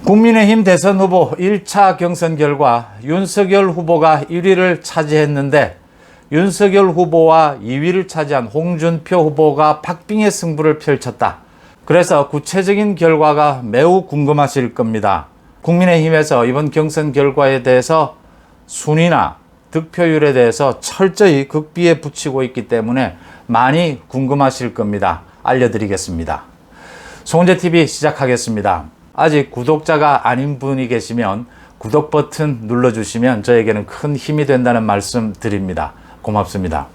국민의힘 대선 후보 1차 경선 결과 윤석열 후보가 1위를 차지했는데 윤석열 후보와 2위를 차지한 홍준표 후보가 박빙의 승부를 펼쳤다. 그래서 구체적인 결과가 매우 궁금하실 겁니다. 국민의힘에서 이번 경선 결과에 대해서 순위나 득표율에 대해서 철저히 극비에 붙이고 있기 때문에 많이 궁금하실 겁니다. 알려드리겠습니다. 송은재TV 시작하겠습니다. 아직 구독자가 아닌 분이 계시면 구독 버튼 눌러주시면 저에게는 큰 힘이 된다는 말씀 드립니다. 고맙습니다.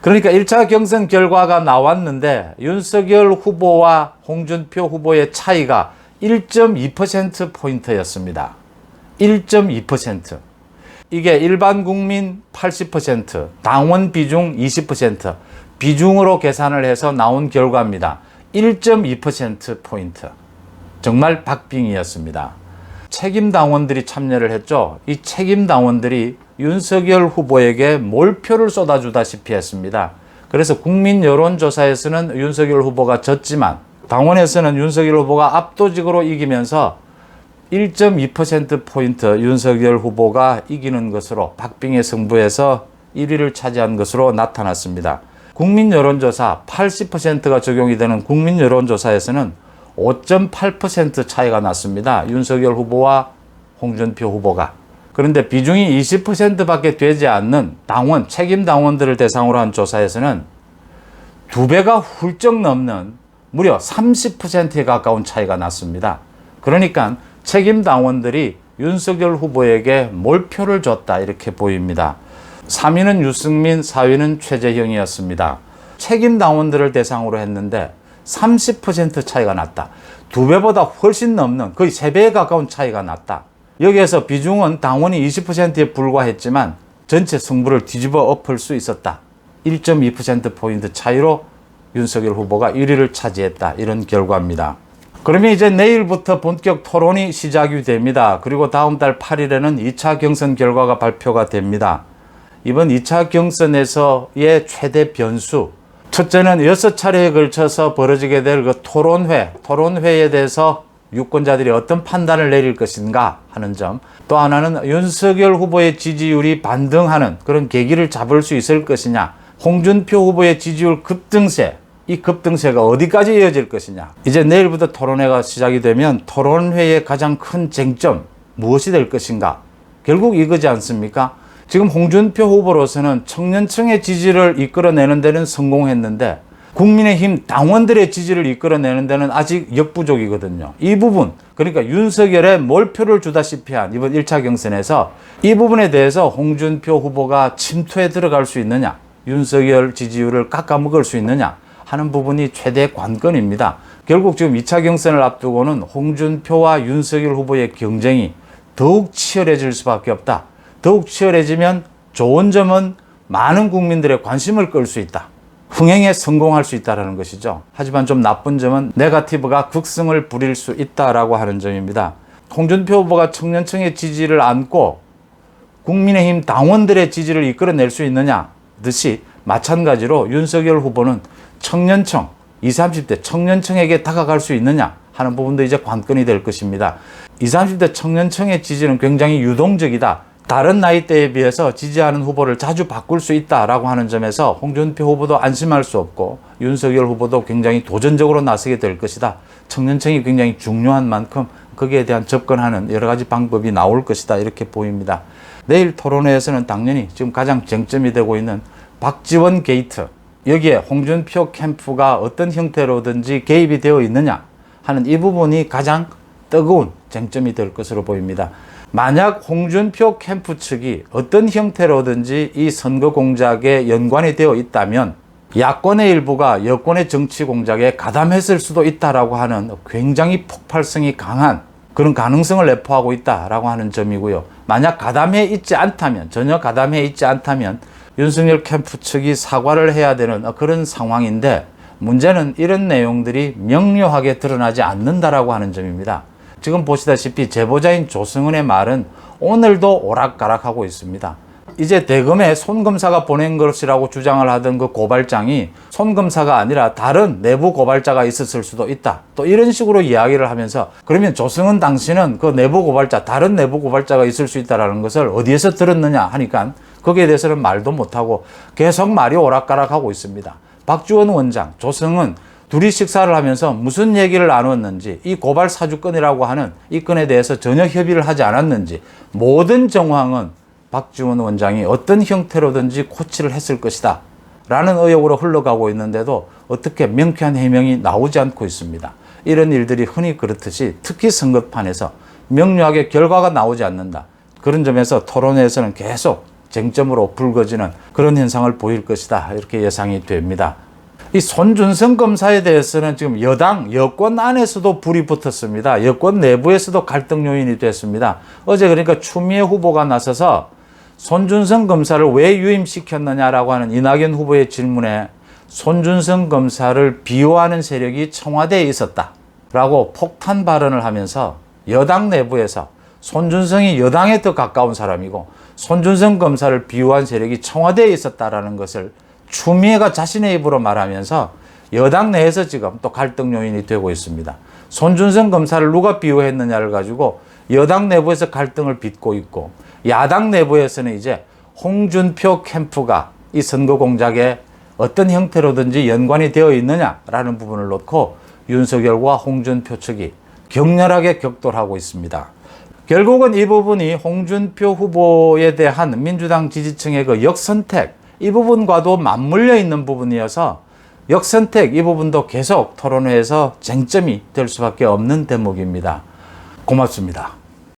그러니까 1차 경선 결과가 나왔는데 윤석열 후보와 홍준표 후보의 차이가 1.2%포인트였습니다. 1.2%. 이게 일반 국민 80%, 당원 비중 20%, 비중으로 계산을 해서 나온 결과입니다. 1.2%포인트. 정말 박빙이었습니다. 책임 당원들이 참여를 했죠. 이 책임 당원들이 윤석열 후보에게 몰표를 쏟아주다시피 했습니다. 그래서 국민 여론조사에서는 윤석열 후보가 졌지만 당원에서는 윤석열 후보가 압도적으로 이기면서 1.2%포인트 윤석열 후보가 이기는 것으로 박빙의 승부에서 1위를 차지한 것으로 나타났습니다. 국민 여론조사 80%가 적용이 되는 국민 여론조사에서는 5.8% 차이가 났습니다. 윤석열 후보와 홍준표 후보가. 그런데 비중이 20%밖에 되지 않는 당원, 책임 당원들을 대상으로 한 조사에서는 2배가 훌쩍 넘는 무려 30%에 가까운 차이가 났습니다. 그러니까 책임 당원들이 윤석열 후보에게 몰표를 줬다 이렇게 보입니다. 3위는 유승민, 4위는 최재형이었습니다. 책임 당원들을 대상으로 했는데 30% 차이가 났다. 2배보다 훨씬 넘는 거의 3배에 가까운 차이가 났다. 여기에서 비중은 당원이 20%에 불과했지만 전체 승부를 뒤집어 엎을 수 있었다. 1.2%포인트 차이로 윤석열 후보가 1위를 차지했다. 이런 결과입니다. 그러면 이제 내일부터 본격 토론이 시작이 됩니다. 그리고 다음 달 8일에는 2차 경선 결과가 발표가 됩니다. 이번 2차 경선에서의 최대 변수, 첫째는 6차례에 걸쳐서 벌어지게 될 그 토론회에 대해서 유권자들이 어떤 판단을 내릴 것인가 하는 점, 또 하나는 윤석열 후보의 지지율이 반등하는 그런 계기를 잡을 수 있을 것이냐, 홍준표 후보의 지지율 급등세, 이 급등세가 어디까지 이어질 것이냐. 이제 내일부터 토론회가 시작이 되면 토론회의 가장 큰 쟁점, 무엇이 될 것인가? 결국 이거지 않습니까? 지금 홍준표 후보로서는 청년층의 지지를 이끌어내는 데는 성공했는데 국민의힘 당원들의 지지를 이끌어내는 데는 아직 역부족이거든요. 이 부분, 그러니까 윤석열의 몰표를 주다시피 한 이번 1차 경선에서 이 부분에 대해서 홍준표 후보가 침투에 들어갈 수 있느냐, 윤석열 지지율을 깎아먹을 수 있느냐 하는 부분이 최대 관건입니다. 결국 지금 2차 경선을 앞두고는 홍준표와 윤석열 후보의 경쟁이 더욱 치열해질 수밖에 없다. 더욱 치열해지면 좋은 점은 많은 국민들의 관심을 끌 수 있다. 흥행에 성공할 수 있다는 것이죠. 하지만 좀 나쁜 점은 네거티브가 극성을 부릴 수 있다라고 하는 점입니다. 홍준표 후보가 청년층의 지지를 안고 국민의힘 당원들의 지지를 이끌어낼 수 있느냐 듯이 마찬가지로 윤석열 후보는 청년층, 20, 30대 청년층에게 다가갈 수 있느냐 하는 부분도 이제 관건이 될 것입니다. 20, 30대 청년층의 지지는 굉장히 유동적이다. 다른 나이대에 비해서 지지하는 후보를 자주 바꿀 수 있다라고 하는 점에서 홍준표 후보도 안심할 수 없고 윤석열 후보도 굉장히 도전적으로 나서게 될 것이다. 청년층이 굉장히 중요한 만큼 거기에 대한 접근하는 여러 가지 방법이 나올 것이다. 이렇게 보입니다. 내일 토론회에서는 당연히 지금 가장 쟁점이 되고 있는 박지원 게이트, 여기에 홍준표 캠프가 어떤 형태로든지 개입이 되어 있느냐 하는 이 부분이 가장 뜨거운 쟁점이 될 것으로 보입니다. 만약 홍준표 캠프 측이 어떤 형태로든지 이 선거 공작에 연관이 되어 있다면 야권의 일부가 여권의 정치 공작에 가담했을 수도 있다라고 하는 굉장히 폭발성이 강한 그런 가능성을 내포하고 있다라고 하는 점이고요. 만약 가담해 있지 않다면, 전혀 가담해 있지 않다면 윤석열 캠프 측이 사과를 해야 되는 그런 상황인데 문제는 이런 내용들이 명료하게 드러나지 않는다라고 하는 점입니다. 지금 보시다시피 제보자인 조승은의 말은 오늘도 오락가락하고 있습니다. 이제 대검에 손 검사가 보낸 것이라고 주장을 하던 그 고발장이 손 검사가 아니라 다른 내부 고발자가 있었을 수도 있다. 또 이런 식으로 이야기를 하면서 그러면 조성은 당신은 그 내부 고발자, 다른 내부 고발자가 있을 수 있다는 것을 어디에서 들었느냐 하니까 거기에 대해서는 말도 못하고 계속 말이 오락가락하고 있습니다. 박지원 원장, 조성은 둘이 식사를 하면서 무슨 얘기를 나눴는지, 이 고발 사주건이라고 하는 이 건에 대해서 전혀 협의를 하지 않았는지, 모든 정황은 박지원 원장이 어떤 형태로든지 코치를 했을 것이다 라는 의혹으로 흘러가고 있는데도 어떻게 명쾌한 해명이 나오지 않고 있습니다. 이런 일들이 흔히 그렇듯이 특히 선거판에서 명료하게 결과가 나오지 않는다. 그런 점에서 토론회에서는 계속 쟁점으로 불거지는 그런 현상을 보일 것이다. 이렇게 예상이 됩니다. 이 손준성 검사에 대해서는 지금 여권 안에서도 불이 붙었습니다. 여권 내부에서도 갈등 요인이 됐습니다. 어제 그러니까 추미애 후보가 나서서 손준성 검사를 왜 유임시켰느냐라고 하는 이낙연 후보의 질문에 손준성 검사를 비호하는 세력이 청와대에 있었다라고 폭탄 발언을 하면서 여당 내부에서 손준성이 여당에 더 가까운 사람이고 손준성 검사를 비호한 세력이 청와대에 있었다라는 것을 추미애가 자신의 입으로 말하면서 여당 내에서 지금 또 갈등 요인이 되고 있습니다. 손준성 검사를 누가 비호했느냐를 가지고 여당 내부에서 갈등을 빚고 있고 야당 내부에서는 이제 홍준표 캠프가 이 선거 공작에 어떤 형태로든지 연관이 되어 있느냐라는 부분을 놓고 윤석열과 홍준표 측이 격렬하게 격돌하고 있습니다. 결국은 이 부분이 홍준표 후보에 대한 민주당 지지층의 그 역선택, 이 부분과도 맞물려 있는 부분이어서 역선택 이 부분도 계속 토론회에서 쟁점이 될 수밖에 없는 대목입니다. 고맙습니다.